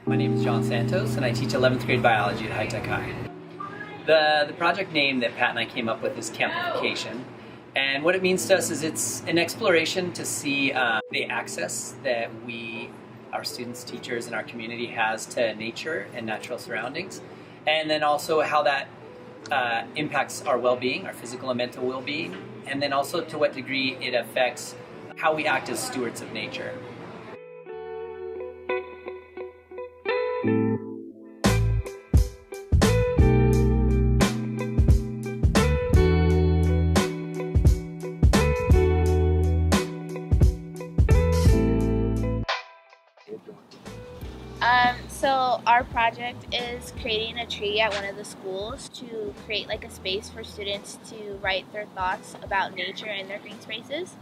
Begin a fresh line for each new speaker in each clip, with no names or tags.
My name is Santos and I teach 11th grade biology at High Tech High. The project name that Pat and I came up with is Campification. And what it means to us is it's an exploration to see the access that our students, teachers, and our community has to nature and natural surroundings. And then also how that impacts our well-being, our physical and mental well-being. And then also to what degree it affects how we act as stewards of nature.
So our project is creating a tree at one of the schools to create like a space for students to write their thoughts about nature in their green spaces.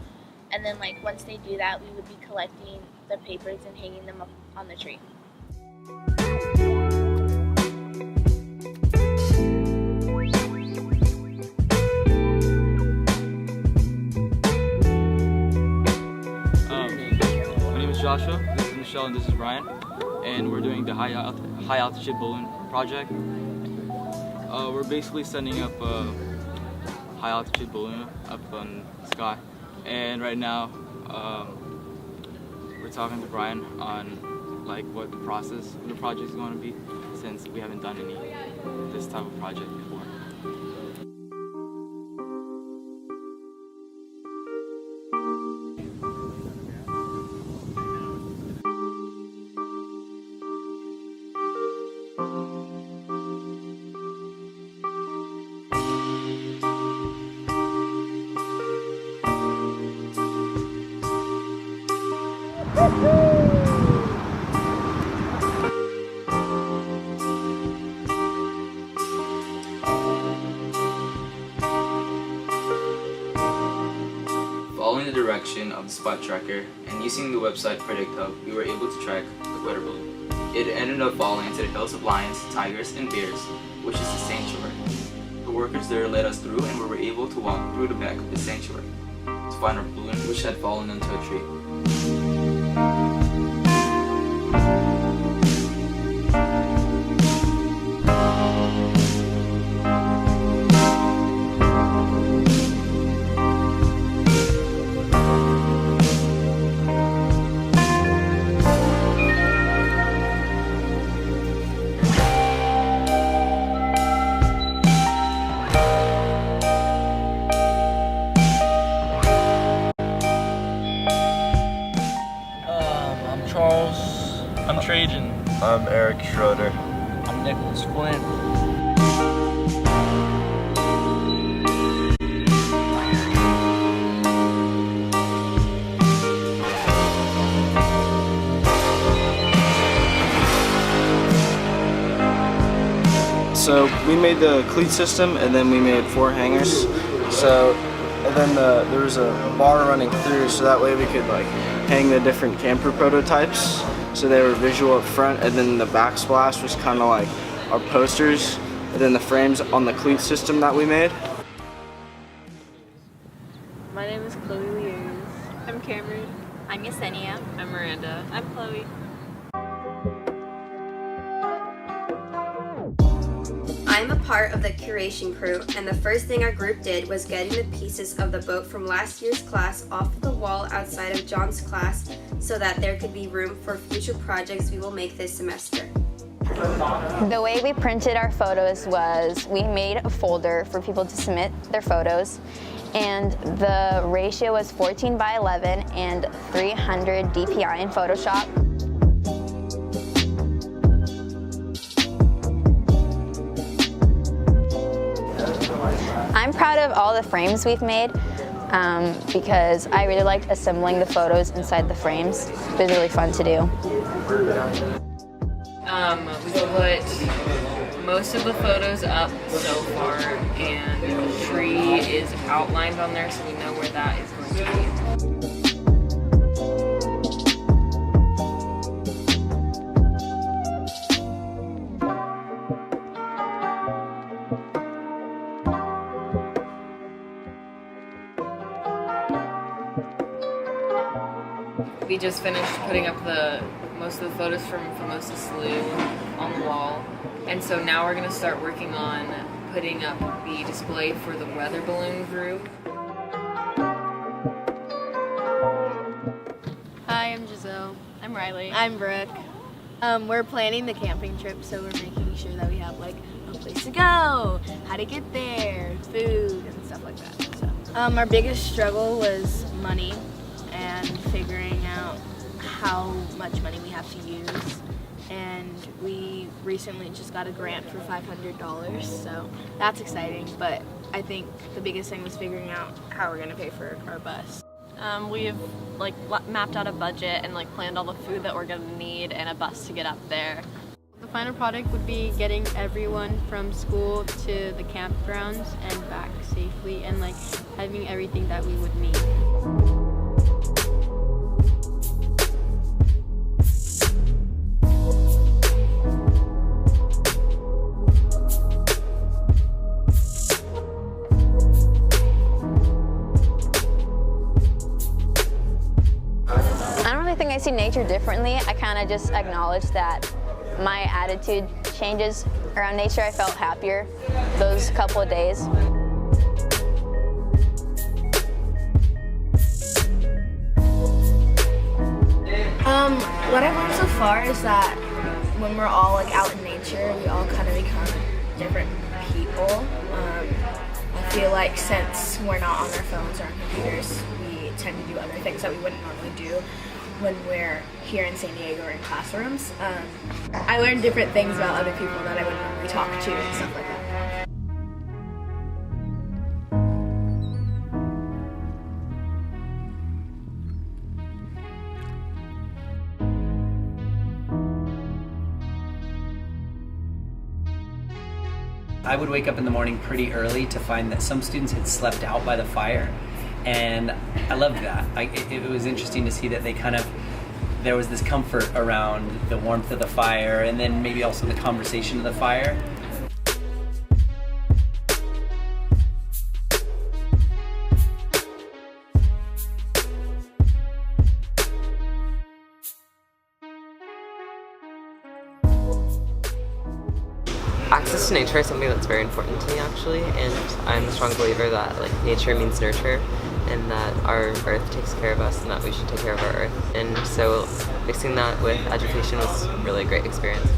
And then like once they do that, we would be collecting the papers and hanging them up on the tree.
My name is Joshua, this is Michelle, and this is Brian. And we're doing the high altitude balloon project. We're basically sending up a high altitude balloon up on the sky. And right now, we're talking to Brian on like what the process of the project is going to be, since we haven't done this type of project before. Following the direction of the spot tracker and using the website PredictHub, we were able to track the weather balloon. It ended up falling into the hills of lions, tigers, and bears, which is the sanctuary. The workers there led us through, and we were able to walk through the back of the sanctuary to find our balloon, which had fallen into a tree.
Charles. I'm Trajan.
I'm Eric Schroeder.
I'm Nicholas Flynn.
So we made the cleat system, and then we made 4 hangers. And then there was a bar running through, so that way we could like hang the different camper prototypes. So they were visual up front, and then the backsplash was kind of like our posters, and then the frames on the cleat system that we made.
My name is Chloe Lears.
I'm Cameron.
I'm Yesenia.
I'm Miranda.
I'm Chloe.
I'm a part of the curation crew, and the first thing our group did was getting the pieces of the boat from last year's class off the wall outside of John's class so that there could be room for future projects we will make this semester.
The way we printed our photos was we made a folder for people to submit their photos, and the ratio was 14 by 11 and 300 DPI in Photoshop. I'm proud of all the frames we've made because I really liked assembling the photos inside the frames. It was really fun to do.
We put most of the photos up so far, and the tree is outlined on there, so we know where that is going to be. We just finished putting up the most of the photos from Famosa Slough on the wall. And so now we're going to start working on putting up the display for the weather balloon group.
Hi, I'm Giselle.
I'm Riley.
I'm Brooke. We're planning the camping trip, so we're making sure that we have like a place to go, how to get there, food, and stuff like that. So, our biggest struggle was money and figuring out how much money we have to use. And we recently just got a grant for $500, so that's exciting. But I think the biggest thing was figuring out how we're gonna pay for our bus.
We've like mapped out a budget and like planned all the food that we're gonna need and a bus to get up there.
The final product would be getting everyone from school to the campgrounds and back safely, and like having everything that we would need.
I think I see nature differently. I kind of just acknowledge that my attitude changes around nature. I felt happier those couple of days.
What I've learned so far is that when we're all like out in nature, we all kind of become different people. I feel like since we're not on our phones or on computers, we tend to do other things that we wouldn't normally do when we're here in San Diego or in classrooms. I learned different things about other people that I wouldn't normally talk to and stuff like that.
I would wake up in the morning pretty early to find that some students had slept out by the fire. And I loved that. It was interesting to see that there was this comfort around the warmth of the fire, and then maybe also the conversation of the fire.
Access to nature is something that's very important to me, actually, and I'm a strong believer that like nature means nurture, and that our earth takes care of us, and that we should take care of our earth. And so mixing that with education was really a great experience.